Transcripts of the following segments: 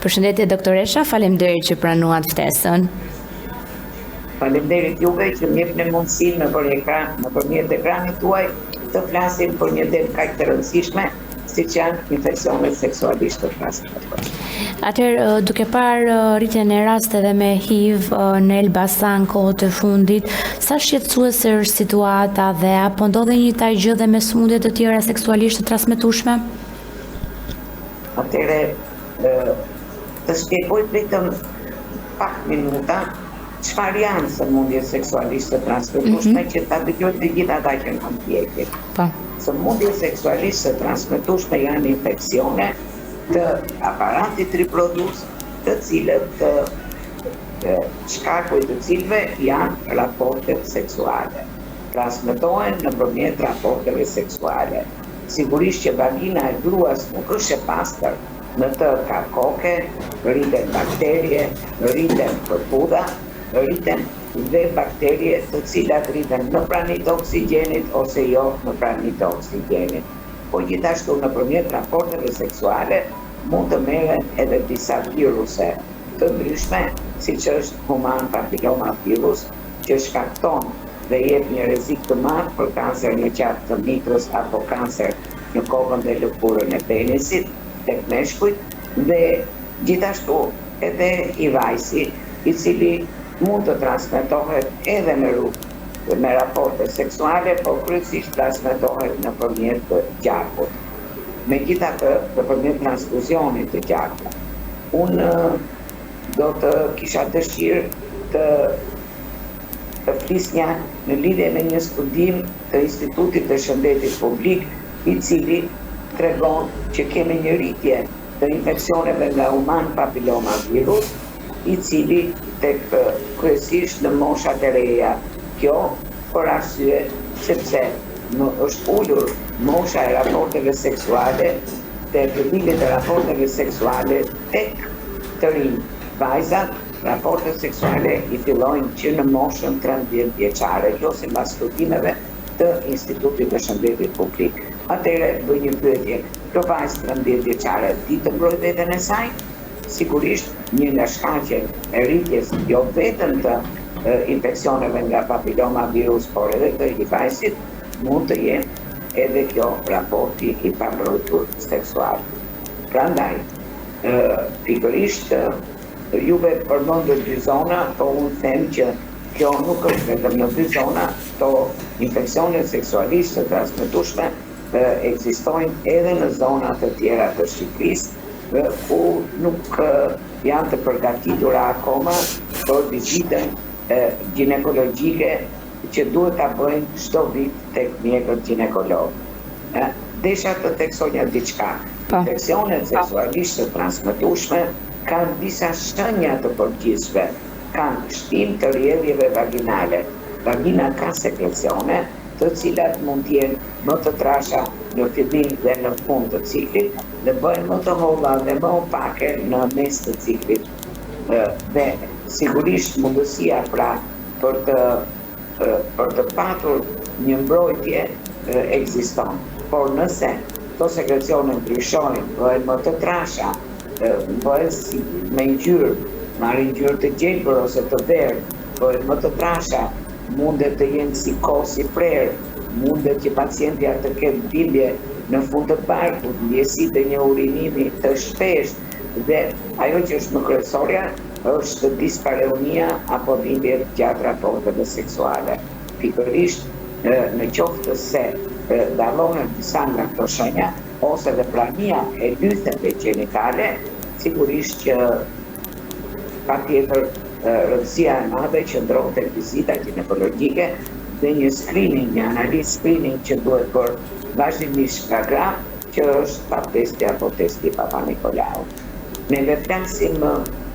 Përshëndetje doktoresha, faleminderit që pranuat ftesën. Faleminderit juve që më jepni mundësinë nëpërmjet ekranit tuaj të flasim për një temë kaq të rëndësishme siç janë infeksionet seksualisht të transmetuara. Atëherë, duke parë rritjen e rasteve me HIV në Elbasan kohët e fundit, sa shqetësuese është situata dhe apo ndodhe një taj gjë dhe me sëmundje të tjera seksualisht të transmetueshme? Atëherë, të shpjegoj vetëm pak minuta çfarë janë sëmundjet seksualisht të transmetueshme që ta dëgjojnë të gjithë ata që kanë ndjekin. Po. Sëmundjet seksualisht të transmetueshme janë infeksione të aparatit riproduktiv, të cilët shkaku i të cilëve janë raportet seksuale. Transmetohen nëpërmjet raporteve seksuale. Sigurisht që vagina e gruas nuk është e pastër, në të ka koke, rriten bakterie, rriten përpuda, rriten dhe bakterie të cilat rriten në praninë të oksigjenit ose jo në praninë të oksigjenit. Po gjithashtu nëpërmjet raporteve seksuale mund të merren edhe disa viruse të ndryshme, siç është human papilloma virus, që shkakton dhe jep një rrezik të madh për kancer në qatë të mitrës apo kancer në kokën dhe lëkurën e penisit tek meshkujt, dhe gjithashtu edhe HIV-si, i cili mund të transmetohet edhe me raporte seksuale, por kryesisht transmetohet nëpërmjet gjakut. Megjithatë, nëpërmjet transfuzionit të gjakut. Unë do të kisha dëshirë të flisnja në lidhje me një studim të Institutit të Shëndetit Publik, i cili tregon që kemi një rritje të infeksioneve nga human papilloma virus, i cili tek kryesisht në moshat e reja. Kjo për arsye sepse është ulur mosha e raporteve seksuale dhe fillimit e raporteve seksuale tek të rinj. Vajzat, raportet seksuale i fillojnë që në moshën 13 vjeçare, kjo sipas studimeve të Institutit të Shëndetit Publik. Atëherë bëj një pyetje, kjo vajzë 13 vjeçare di të mbrojë veten e saj? Sigurisht një nga shkaqet e rritjes jo vetëm të infeksioneve nga papilloma virus, por edhe të HIV-sit, mund të jenë edhe kjo raporti i pambrojtur seksual. Prandaj, pikërisht juve përmendët dy zona, po unë them që kjo nuk është vetëm në dy zona, to infeksionet seksualisht të transmetueshme ekzistojnë edhe në zona të tjera të Shqipërisë, ku nuk janë të përgatitura akoma për vizitën ginekologjike që duhet ta bëjnë çdo vit tek mjekët ginekolog. Desha të theksonja diçka. Infeksionet seksualisht të transmetueshme kanë disa shenja të përgjithshme. Kanë shtim të rrjedhjeve vaginale. Vagina ka sekrecione, të cilat mund të jenë më të trasha në fillim dhe në fund të ciklit, dhe bëjnë më të holla dhe më opake në mes të ciklit. Dhe sigurisht mundësia pra për të patur një mbrojtje ekziston. Por nëse këto sekrecione ndryshojnë, bëhen më të trasha, bëhen me ngjyrë, marrin ngjyrë të gjelbër ose të verdhë, bëhen më të trasha, mundet të jenë si kohë si prerë, mundet që pacientja të ketë bindje në fund të barkut, ndjesi të një urinimi të shpeshtë, dhe ajo që është më kryesorja është dispareunia apo bindje gjatë raporteve seksuale. Pikërisht në qoftë se dallohen disa nga këto shenja ose dhe prania e lytheve gjenitale, sigurisht që patjetër rëndësia e madhe qëndron tek vizita ginekologjike dhe një screening, një analizë screening që duhet bërë vazhdimisht nga gra, që është pap testi apo testi Papa Nikolau. Ne flasim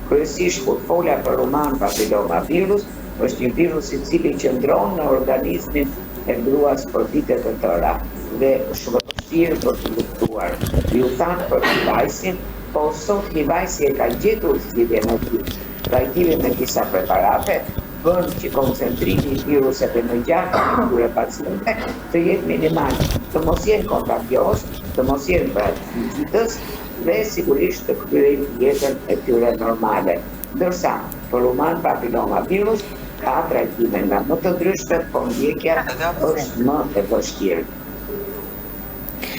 kryesisht kur fola për human papilloma virus, është një virus i cili qëndron në organizmin e gruas për vite të tëra dhe është vështirë për të luftuar. Ju thatë për HIV-sin, po sot HIV-si e ka gjetur zgjidhjen e tij. Trajtimi me disa preparate bën që koncentrimi i viruseve në gjak të këtyre pacientëve të jetë minimal, të mos jenë kontagioz, të mos jenë pra vizitës dhe sigurisht të kryejnë jetën e tyre normale. Ndërsa, për human papilloma virus, ka trajtime nga më të ndryshme, por ndjekja është më e vështirë.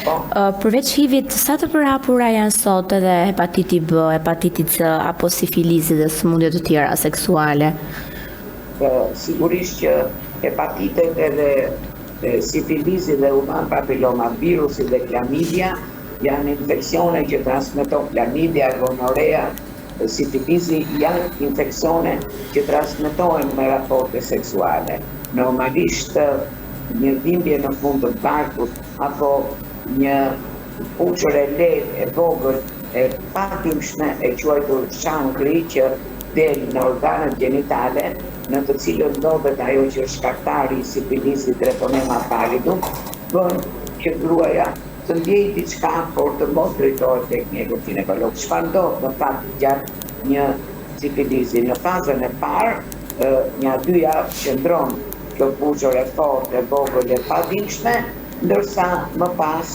Përveç HIV-it, sa të përhapura janë sot edhe hepatiti B, hepatiti C apo sifilizi dhe sëmundje të tjera seksuale? Sigurisht që hepatitet edhe sifilizi dhe human papilloma virusi dhe klamidia janë infeksione që transmeton klamidia, gonorea, sifilizi janë infeksione që transmetohen me raporte seksuale. Normalisht një dhimbje në fund të barkut apo një puqër e lehtë e vogël e patimshme e quajtur chankri që del në organet gjenitale, në të cilën ndodhet ajo që është shkaktari i sifilisit treponema pallidum, bën që gruaja të ndjejë diçka, por të mos drejtohet tek mjeku ginekolog. Çfarë ndodh në fakt gjatë një sifilizi? Në fazën e parë, një 2 javë qëndron kjo puqër e fortë, e vogël e padimshme, ndërsa më pas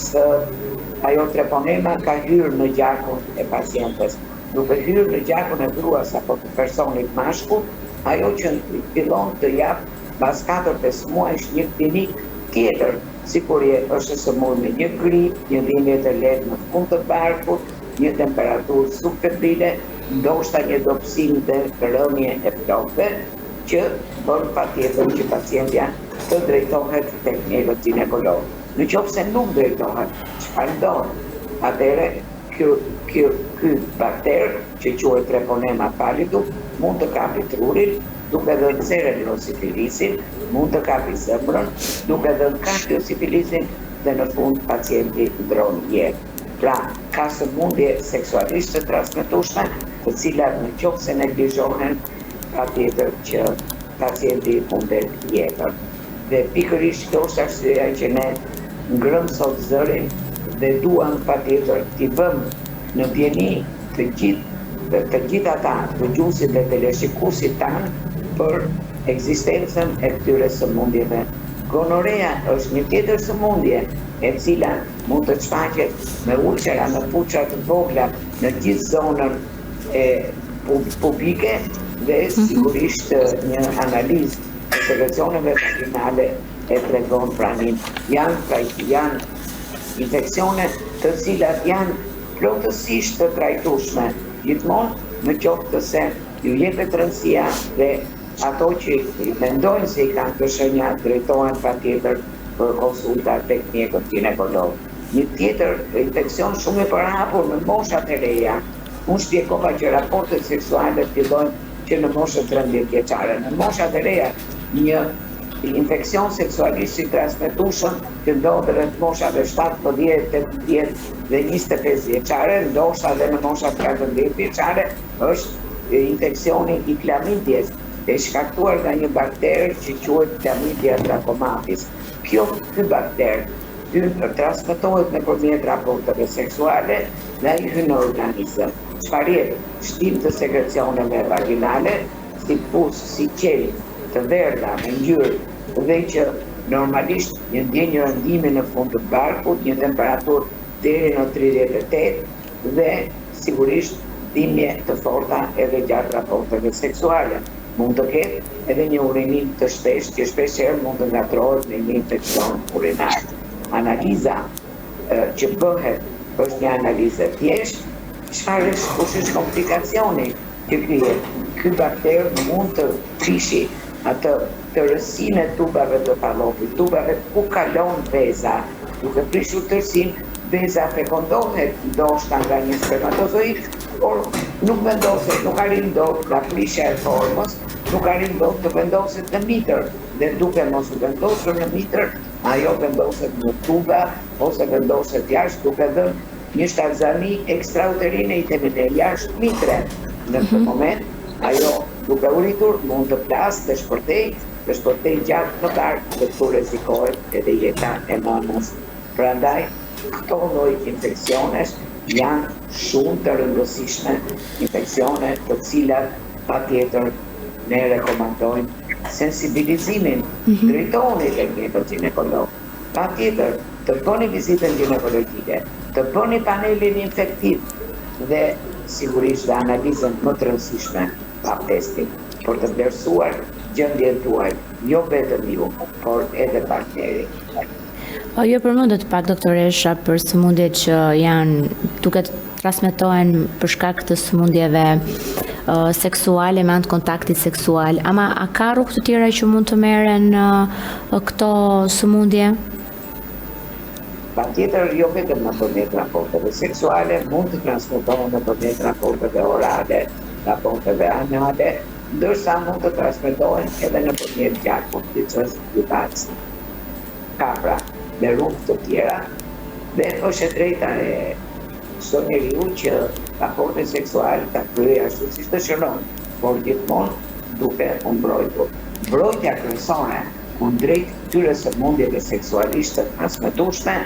ajo treponema ka hyrë në gjakun e pacientes. Duke hyrë në gjakun e gruas apo të personit mashkull, ajo që fillon të jap pas 4-5 muajsh një klinik tjetër, sikur është sëmurë me një grip, një dhimbje të lehtë në fund të barkut, një temperaturë subfebrile, ndoshta një dobësim dhe rëmje e plotëve, që bën patjetër që pacientja të drejtohet tek mjeku ginekolog. Në qoftë se nuk drejtohet, çfarë ndodh? Atëherë ky bakter që quhet treponema pallidum mund të kapi trurin, duke dhënë serebrosifilisin, mund të kapi zemrën, duke dhënë kardiosifilisin dhe në fund pacienti ndron jetë. Pra, ka sëmundje seksualisht të transmetueshme, të cilat në qoftë se neglizhohen, patjetër që pacienti mundet jetën. Dhe pikërisht kjo është arsyeja që ne ngrëm sot zërin dhe duam patjetër t'i vëmë në dieni të gjithë ata, dëgjuesit dhe teleshikuesit tanë për ekzistencën e këtyre sëmundjeve. Gonorea është një tjetër sëmundje e cila mund të shfaqet me ulqera në puça të vogla në gjithë zonën e publike dhe sigurisht një analizë e sekrecioneve vaginale e tregon pranin. Janë infeksione të cilat janë plotësisht të trajtueshme, gjithmonë në qoftë se ju jepet rëndësia dhe ato që mendojnë se i kanë të shenja drejtohen patjetër për konsulta tek mjekët ginekolog. Një tjetër infeksion shumë e përhapur në moshat e reja. Unë shpjegova që raportet seksuale fillojnë që në moshën 13 vjeçare. Në moshat e reja, një infeksion seksualisht i transmetueshëm që ndodhet rreth moshave 17, 18 dhe 25 vjeçare, ndoshta edhe në moshat 14 vjeçare, është infeksioni i klamidjes, e shkaktuar nga një bakter që quhet Chlamydia trachomatis. Ky bakter transmetohet nëpërmjet raporteve seksuale dhe ai hyn në organizëm. Çfarë jetë? Shtim të sekrecioneve vaginale, si pus, si qelë të verdha me ngjyrë dhe që normalisht një ndjenjë rëndimi në fund të barkut, një temperaturë deri në 38 dhe sigurisht dhimbje të forta edhe gjatë raporteve seksuale. Mund të ketë edhe një urinim të shpeshtë që shpeshherë mund të ngatrohet me një infeksion urinar. Analiza që bëhet është një analizë thjeshtë, kush është komplikacioni që krijet. Ky bakter mund të prishi atë tërësinë e tubave të fallopit, tubave ku kalon veza, duke prishur tërësinë, veza fekondohet ndoshta nga një spermatozoid, por nuk vendoset, nuk arrin dot nga prishja e formës, nuk arrin dot të vendoset në mitër, dhe duke mos u vendosur në mitër, ajo vendoset në tuba ose vendoset jashtë, duke dhënë një shtatzani ekstrauterine i temine jashtë mitre. Në këtë moment, ajo duke u rritur mund të plasë dhe shpërtej gjatë në barkë dhe të rrezikohet edhe jeta e nënës. Prandaj, këto lloj infeksionesh janë shumë të rëndësishme, infeksione të cilat patjetër ne rekomandojmë sensibilizimin, drejtoni tek mjekët ginekolog. Patjetër të bëni vizitën ginekologjike, të bëni panelin infektiv, dhe sigurisht dhe analizën më të rëndësishme të abdestit, për të vlerësuar gjendjen tuaj, jo vetëm ju, por edhe partneri. Jo përmendet pak doktoresha për sëmundjet që janë duke transmetohen për shkak të sëmundjeve seksuale me anë të kontaktit seksual, ama a ka rrugë të tjera që mund të merren këto sëmundje? Patjetër jo vetëm nëpërmjet raporteve seksuale, mund të transmetohen nëpërmjet raporteve orale, raporteve anale, ndërsa mund të transmetohen edhe nëpërmjet gjakut, që është lutaci. Ka pra dhe rrugë të tjera, dhe është e drejta e çdo njeriu që raporte seksuale ta kryejë ashtu siç dëshiron, por gjithmonë duke u mbrojtur. Mbrojtja kryesore kundrejt këtyre sëmundjeve seksualisht të transmetueshme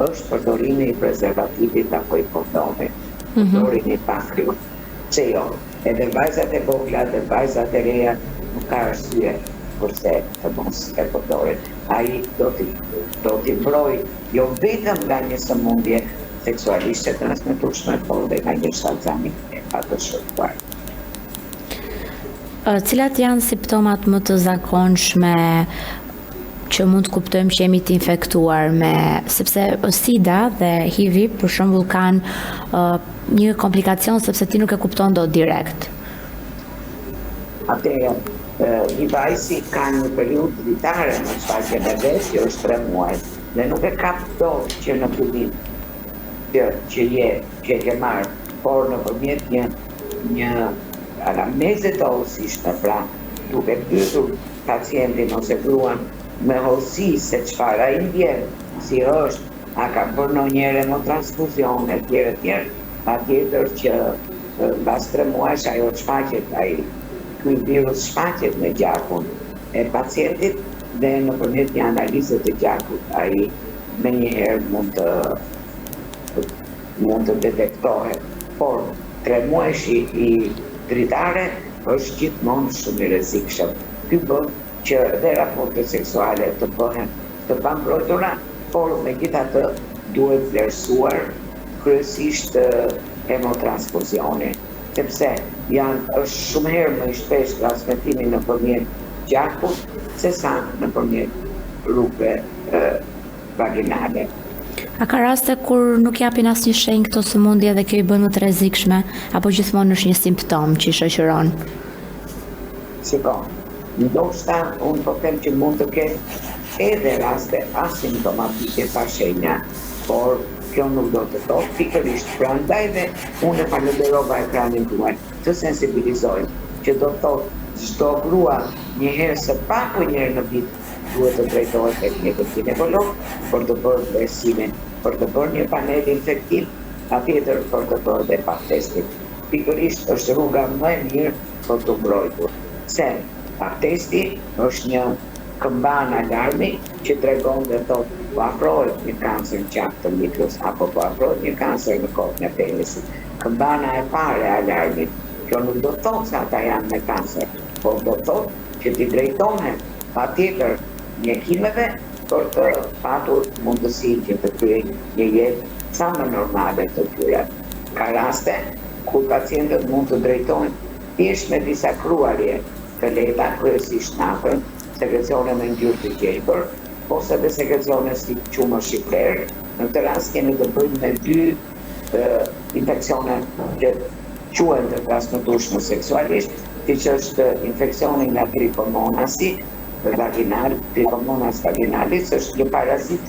është përdorimi i prezervativit apo i kondomit, përdorimi i pafriut. Që jo, edhe vajzat e vogla dhe vajzat e reja nuk ka arsye përse të mos e përdorin. Ai do t'i mbrojë jo vetëm nga një sëmundje seksualisht e transmetueshme, por dhe nga një shkallëzimi e patëshkuar. Cilat janë simptomat më të zakonshme që mund të kuptojmë që jemi të infektuar me, sepse SIDA dhe HIV për shembull kanë një komplikacion sepse ti nuk e kupton dot direkt. Atëherë, një vajzë ka një periudhë vitare në shfaqjen e vet, që është 3 muaj, dhe nuk e kap dot që në fillim që e ke marrë, por nëpërmjet një anamneze të hollësishme, pra duke pyetur pacientin ose gruan me hollësi se çfarë ai ndjen, si është, a ka bërë ndonjëherë në transfuzion e tjerë, patjetër që mbas 3 muajsh ajo shfaqet, ky virus shfaqet me gjakun e pacientit dhe nëpërmjet një analize të gjakut ai menjëherë mund të detektohet, por 3 muajshi i dritare është gjithmonë shumë i rrezikshëm. Ky bën që dhe raportet seksuale të bëhen të pambrojtura, por megjithatë duhet vlerësuar kryesisht hemotransfuzioni, sepse është shumë herë më i shpesh transmetimi nëpërmjet gjakut sesa nëpërmjet rrugëve vaginale. A ka raste kur nuk japin asnjë shenjë këto sëmundje dhe kjo i bën më të rrezikshme, apo gjithmonë është një simptom që i shoqëron? Ndoshta unë po them që mund të ketë edhe raste asimptomatike pa shenja, por kjo nuk do të thotë pikërisht. Prandaj dhe unë e falenderova ekranin tuaj të sensibilizojmë, që do të thotë çdo grua një herë së paku një herë në vit duhet të drejtohet tek një ginekolog për të bërë vlerësimin, për të bërë një panel infektiv, patjetër për të bërë dhe paktestin. Pikërisht është rruga më e mirë për të mbrojtur. Se paktesti është një këmban alarmi që tregon dhe thotë po afrohet një kancer në qafë të mikrës apo po afrohet një kancer në kokën e penisit. Këmbana e parë e alarmit, kjo nuk do të thotë se ata janë me kancer, por do të thotë që t'i drejtohen patjetër mjekimeve për të patur mundësinë që të kryejnë një jetë sa më normale të tyre. Ka raste ku pacientët mund të drejtohen thjesht me disa kruarje të lehta, kryesisht natën, sekrecione me ngjyrë të gjelbër, ose dhe sekrecione si qumë shqipler. Në këtë rast kemi të bëjmë me 2 infeksione që quhen të transmetueshme seksualisht, siç është infeksioni nga trichomonasi vaginal, trichomonas vaginalis është një parazit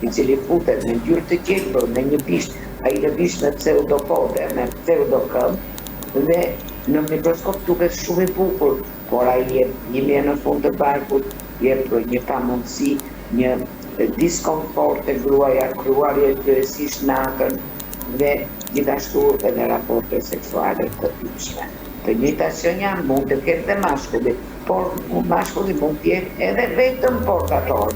i cili futet në ngjyrë të gjelbër me një bisht, ai lëvish me pseudopode, me pseudokëmbë dhe në mikroskop duket shumë i bukur, por ai jep një në fund të barkut, jep një pamundësi, një diskomfort të gruaja, kruarje kryesisht natën dhe gjithashtu edhe raporte seksuale të tyshme. Të njëjta shenja mund të ketë dhe mashkulli, por mashkulli mund të jetë edhe vetëm portator.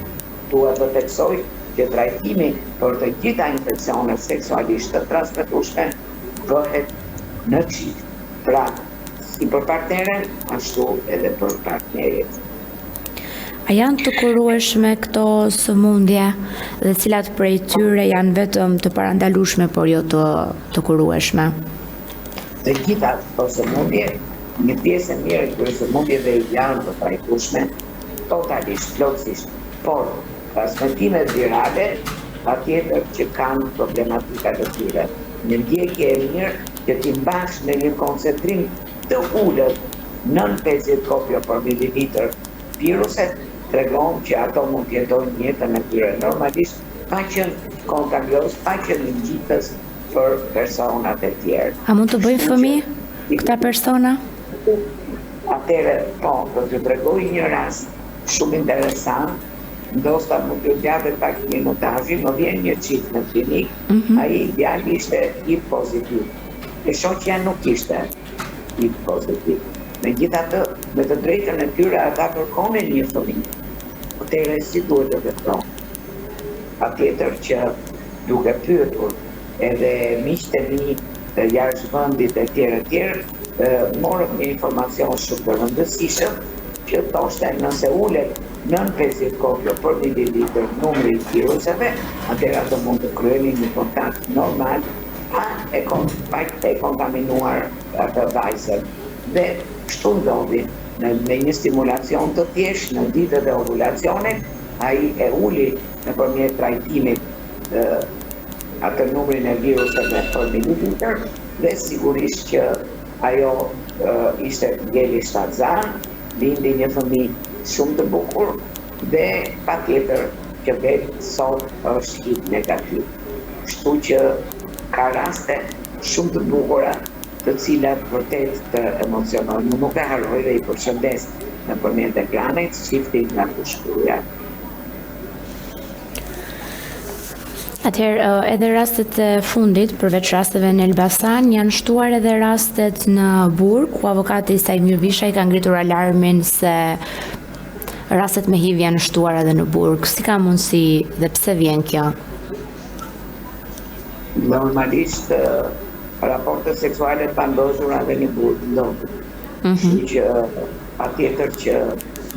Dua të theksoj që trajtimi për të gjitha infeksionet seksualisht të transmetueshme bëhet në çift. Pra, si për partneren, ashtu edhe për partnerit. A janë të kurueshme këto sëmundje dhe cilat prej tyre janë vetëm të parandalueshme por jo të kurueshme? Të gjitha këto sëmundje, një pjesë e mirë e këtyre sëmundjeve janë të trajtueshme totalisht, plotësisht, por transmetimet virale patjetër që kanë problematika të tyre. Një ndjekje e mirë që ti mbash në një koncentrim të ulët 9-50 kopjo për mililitër viruset, tregon që ato mund të jetojnë jetën e tyre normalisht, pa qenë kontagios, pa qenë ngjitës për personat e tjerë. A mund të bëjnë fëmijë këta persona? Atëre, po, do t'ju tregoj një rast shumë interesant, ndoshta mund t'ju gjatet pak minutazhi, më vjen një çift në klinik, ai djali ishte HIV pozitiv. E shoqja nuk ishte HIV pozitiv. Megjithatë, me të drejtën e tyre ata kërkonin një fëmijë. Atëre si duhet të veprojnë? Patjetër që duke pyetur edhe miqtë e mi të jashtëvendit e tjerë, morëm një informacion shumë të rëndësishëm që thoshte nëse ulet 9-50 kopjo për mililitër numri i viruseve, atëherë ato mund të kryeni një kontakt normal pa e kontaminuar atë vajzën. Dhe kështu ndodhi me një stimulacion të thjeshtë në ditët e ovulacionit, ai e uli nëpërmjet trajtimit atë numrin e viruseve për mililitër dhe sigurisht që ajo ishte djeli shtatzan, lindi një fëmijë shumë të bukur dhe patjetër që vetë sot është HIV negativ. Kështu që ka raste shumë të bukura të cilat vërtet të emocionojnë. Nuk e harroj dhe i përshëndes nëpërmjet ekranit çiftin nga Kushkuria. Atëherë, edhe rastet e fundit, përveç rasteve në Elbasan, janë shtuar edhe rastet në Burg, ku avokati Sajmir Visha i ka ngritur alarmin se rastet me HIV janë shtuar edhe në Burg. Si ka mundësi dhe pse vjen kjo? Normalisht, raporte seksuale të pandozura dhe në Burg ndodhin. Kështu që patjetër që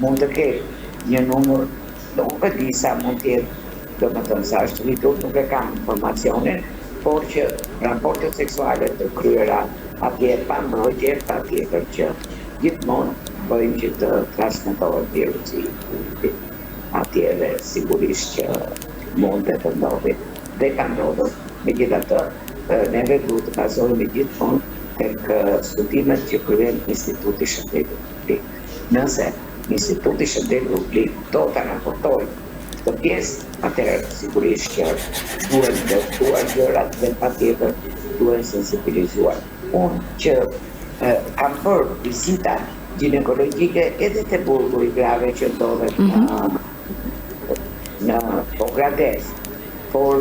mund të ketë një numër, nuk e di sa mund të jetë, do më thënë sa është rritur, nuk e kam informacionin, por që raportet seksuale të kryera atje pa mbrojtje, patjetër që gjithmonë bëjmë që të transmetohet virusi. Atje dhe sigurisht që mund të ndodhi dhe ka ndodhur. Megjithatë, neve duhet të bazojmë gjithmonë tek studimet që kryen Instituti Shëndetit Publik. Nëse Instituti Shëndetit Publik do të raportojë këtë pjesë, atëherë sigurisht që duhen të thuar gjërat dhe patjetër duhen sensibilizuar. Unë që kam bërë vizita ginekologjike edhe te Burgu i Grave që ndodhet në Pogrades, por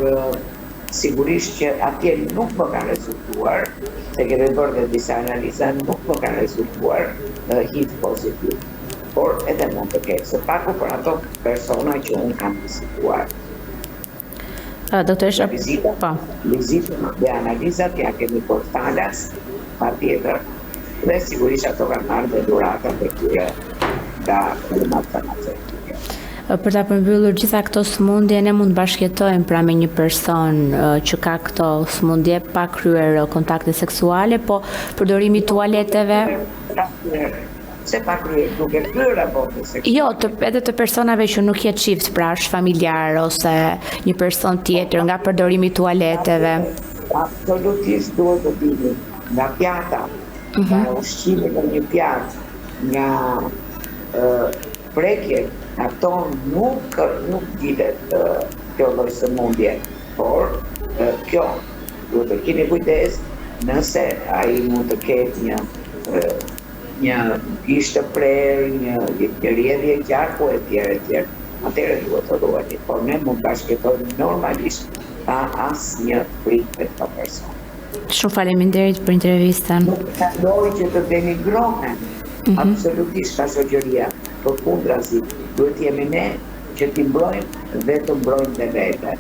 sigurisht që atje nuk më ka rezultuar, se kemi bërë dhe disa analiza, nuk më ka rezultuar HIV pozitiv. Por edhe mund të ketë së paku për ato persona që unë kam vizituar. Doktoresha, Vizita dhe analizat ja kemi për falas, patjetër, dhe sigurisht ato kanë marrë dhe dhuratat e tyre nga firmat farmaceutike. Për ta përmbyllur gjitha këto sëmundje, ne mund bashkëjetojmë pra me një person që ka këto sëmundje pa kryer kontakte seksuale, po përdorimi i tualeteve. Se pa kryer, duke kryer raporte seksuale. Jo, edhe të personave që nuk jetë çift, pra është familjar ose një person tjetër nga përdorimi i tualeteve. Absolutisht duhet të dini nga pjata, nga ushqimi në një pjatë, nga prekjet, ato nuk dilet kjo lloj sëmundje, por kjo duhet të keni kujdes nëse ai mund të ketë një gishtë të prerë, një rrjedhje gjaku e tjerë, atëherë duhet të ruani, por ne mund të bashkëtojmë normalisht pa asnjë frikë për këto persona. Shumë faleminderit për intervistën. Nuk kaloj që të denigrohen absolutisht ka shoqëria, përkundrazi, duhet jemi ne që t'i mbrojmë dhe të mbrojmë dhe vete.